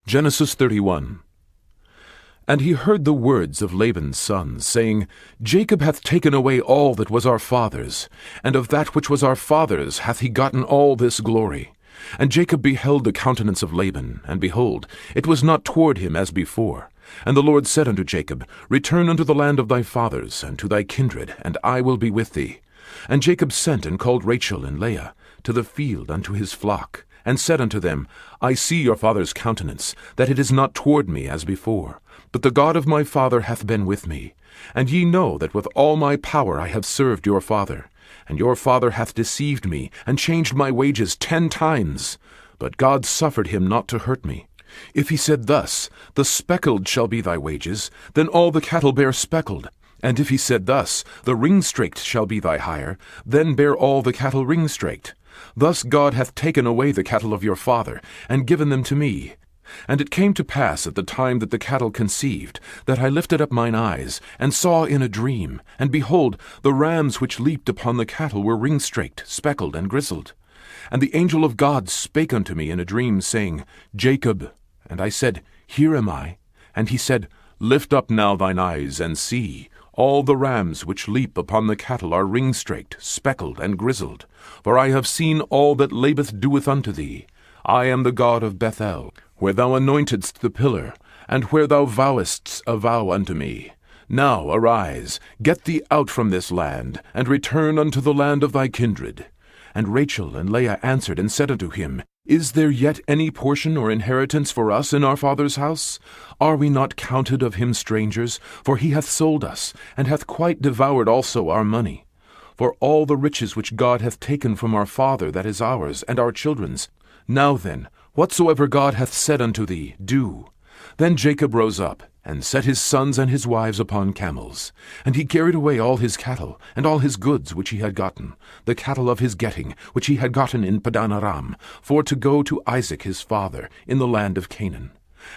Genesis 31. And he heard the words of Laban's sons, saying, Jacob hath taken away all that was our father's, and of that which was our father's hath he gotten all this glory. And Jacob beheld the countenance of Laban, and behold, it was not toward him as before. And the Lord said unto Jacob, Return unto the land of thy fathers, and to thy kindred, and I will be with thee. And Jacob sent and called Rachel and Leah to the field unto his flock, and said unto them, I see your father's countenance, that it is not toward me as before, but the God of my father hath been with me. And ye know that with all my power I have served your father. And your father hath deceived me, and changed my wages 10 times. But God suffered him not to hurt me. If he said thus, The speckled shall be thy wages, then all the cattle bear speckled. And if he said thus, The ringstraked shall be thy hire, then bear all the cattle ringstraked. Thus God hath taken away the cattle of your father, and given them to me. And it came to pass at the time that the cattle conceived, that I lifted up mine eyes, and saw in a dream, and behold, the rams which leaped upon the cattle were ringstraked, speckled, and grisled. And the angel of God spake unto me in a dream, saying, Jacob. And I said, Here am I. And he said, Lift up now thine eyes, and see. All the rams which leap upon the cattle are ringstraked, speckled, and grisled. For I have seen all that Laban doeth unto thee. I am the God of Bethel, where thou anointedst the pillar, and where thou vowedst a vow unto me. Now arise, get thee out from this land, and return unto the land of thy kindred. And Rachel and Leah answered and said unto him, Is there yet any portion or inheritance for us in our father's house? Are we not counted of him strangers? For he hath sold us, and hath quite devoured also our money. For all the riches which God hath taken from our father, that is ours, and our children's. Now then, whatsoever God hath said unto thee, do. Then Jacob rose up, and set his sons and his wives upon camels. And he carried away all his cattle, and all his goods which he had gotten, the cattle of his getting, which he had gotten in Padan Aram, for to go to Isaac his father, in the land of Canaan.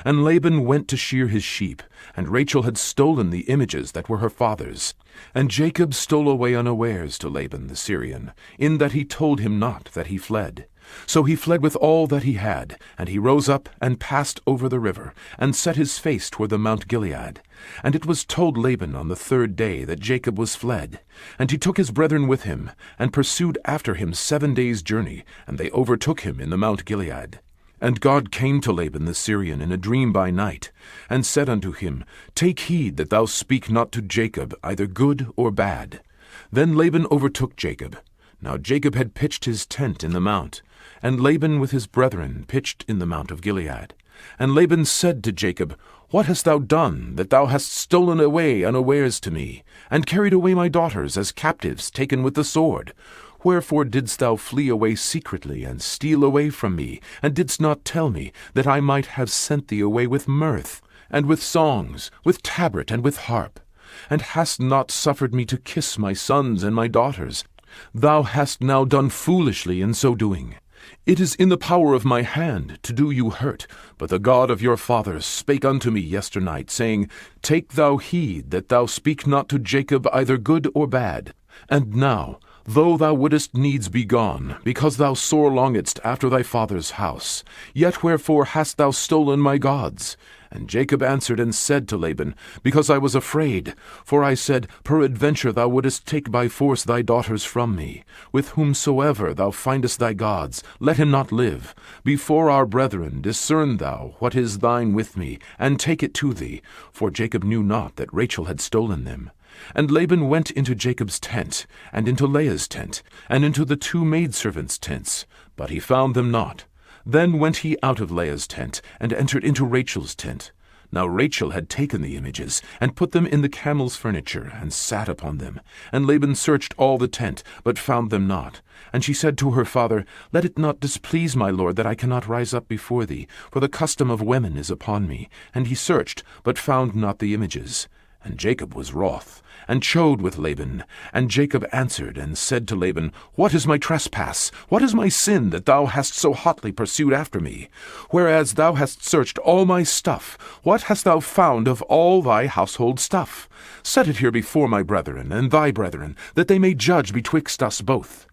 And Laban went to shear his sheep, and Rachel had stolen the images that were her father's. And Jacob stole away unawares to Laban the Syrian, in that he told him not that he fled. So he fled with all that he had, and he rose up and passed over the river, and set his face toward the Mount Gilead. And it was told Laban on the 3rd day that Jacob was fled. And he took his brethren with him, and pursued after him 7 days' journey, and they overtook him in the Mount Gilead. And God came to Laban the Syrian in a dream by night, and said unto him, Take heed that thou speak not to Jacob either good or bad. Then Laban overtook Jacob. Now Jacob had pitched his tent in the mount, and Laban with his brethren pitched in the mount of Gilead. And Laban said to Jacob, What hast thou done, that thou hast stolen away unawares to me, and carried away my daughters as captives taken with the sword? Wherefore didst thou flee away secretly, and steal away from me, and didst not tell me, that I might have sent thee away with mirth, and with songs, with tabret, and with harp? And hast not suffered me to kiss my sons and my daughters? Thou hast now done foolishly in so doing. It is in the power of my hand to do you hurt, but the God of your fathers spake unto me yesternight, saying, Take thou heed that thou speak not to Jacob either good or bad. And now, though thou wouldest needs be gone, because thou sore longedst after thy father's house, yet wherefore hast thou stolen my gods? And Jacob answered and said to Laban, Because I was afraid. For I said, Peradventure thou wouldest take by force thy daughters from me. With whomsoever thou findest thy gods, let him not live. Before our brethren discern thou what is thine with me, and take it to thee. For Jacob knew not that Rachel had stolen them. And Laban went into Jacob's tent, and into Leah's tent, and into the 2 maidservants' tents, but he found them not. Then went he out of Leah's tent, and entered into Rachel's tent. Now Rachel had taken the images, and put them in the camel's furniture, and sat upon them. And Laban searched all the tent, but found them not. And she said to her father, Let it not displease my lord that I cannot rise up before thee, for the custom of women is upon me. And he searched, but found not the images. And Jacob was wroth, and chode with Laban. And Jacob answered and said to Laban, What is my trespass? What is my sin, that thou hast so hotly pursued after me? Whereas thou hast searched all my stuff, what hast thou found of all thy household stuff? Set it here before my brethren and thy brethren, that they may judge betwixt us both.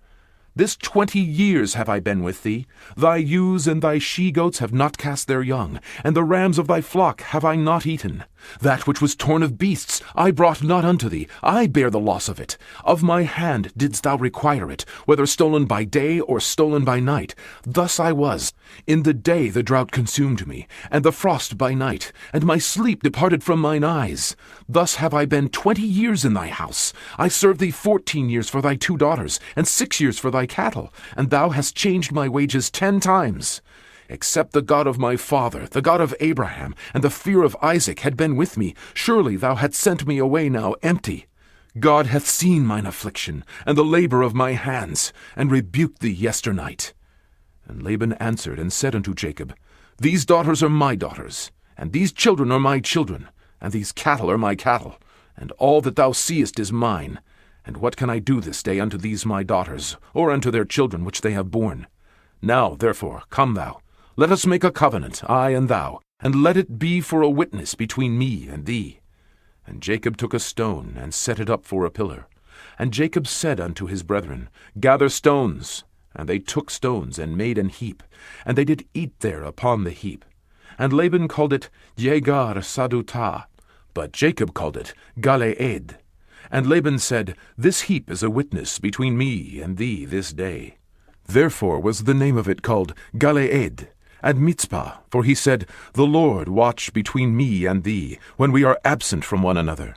This 20 years have I been with thee. Thy ewes and thy she-goats have not cast their young, and the rams of thy flock have I not eaten. That which was torn of beasts I brought not unto thee. I bear the loss of it. Of my hand didst thou require it, whether stolen by day or stolen by night. Thus I was. In the day the drought consumed me, and the frost by night, and my sleep departed from mine eyes. Thus have I been 20 years in thy house. I served thee 14 years for thy 2 daughters, and 6 years for thy cattle, and thou hast changed my wages 10 times. Except the God of my father, the God of Abraham, and the fear of Isaac had been with me, surely thou hadst sent me away now empty. God hath seen mine affliction, and the labor of my hands, and rebuked thee yesternight. And Laban answered and said unto Jacob, These daughters are my daughters, and these children are my children, and these cattle are my cattle, and all that thou seest is mine. And what can I do this day unto these my daughters, or unto their children which they have borne? Now, therefore, come thou, let us make a covenant, I and thou, and let it be for a witness between me and thee. And Jacob took a stone, and set it up for a pillar. And Jacob said unto his brethren, Gather stones. And they took stones, and made an heap, and they did eat there upon the heap. And Laban called it Jegarsahadutha, but Jacob called it Galeed. And Laban said, This heap is a witness between me and thee this day. Therefore was the name of it called Galeed, and Mizpah, for he said, The Lord watch between me and thee, when we are absent from one another.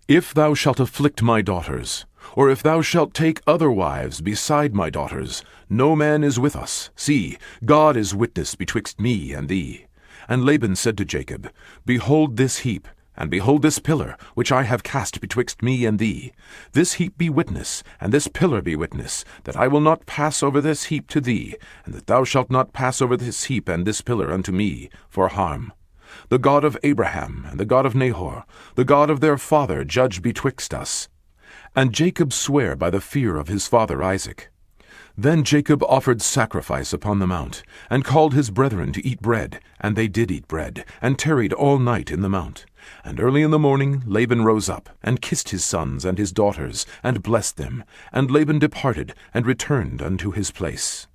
If thou shalt afflict my daughters, or if thou shalt take other wives beside my daughters, no man is with us. See, God is witness betwixt me and thee. And Laban said to Jacob, Behold this heap, and behold this pillar, which I have cast betwixt me and thee. This heap be witness, and this pillar be witness, that I will not pass over this heap to thee, and that thou shalt not pass over this heap and this pillar unto me for harm. The God of Abraham, and the God of Nahor, the God of their father, judge betwixt us. And Jacob sware by the fear of his father Isaac. Then Jacob offered sacrifice upon the mount, and called his brethren to eat bread, and they did eat bread, and tarried all night in the mount. And early in the morning Laban rose up, and kissed his sons and his daughters, and blessed them. And Laban departed, and returned unto his place.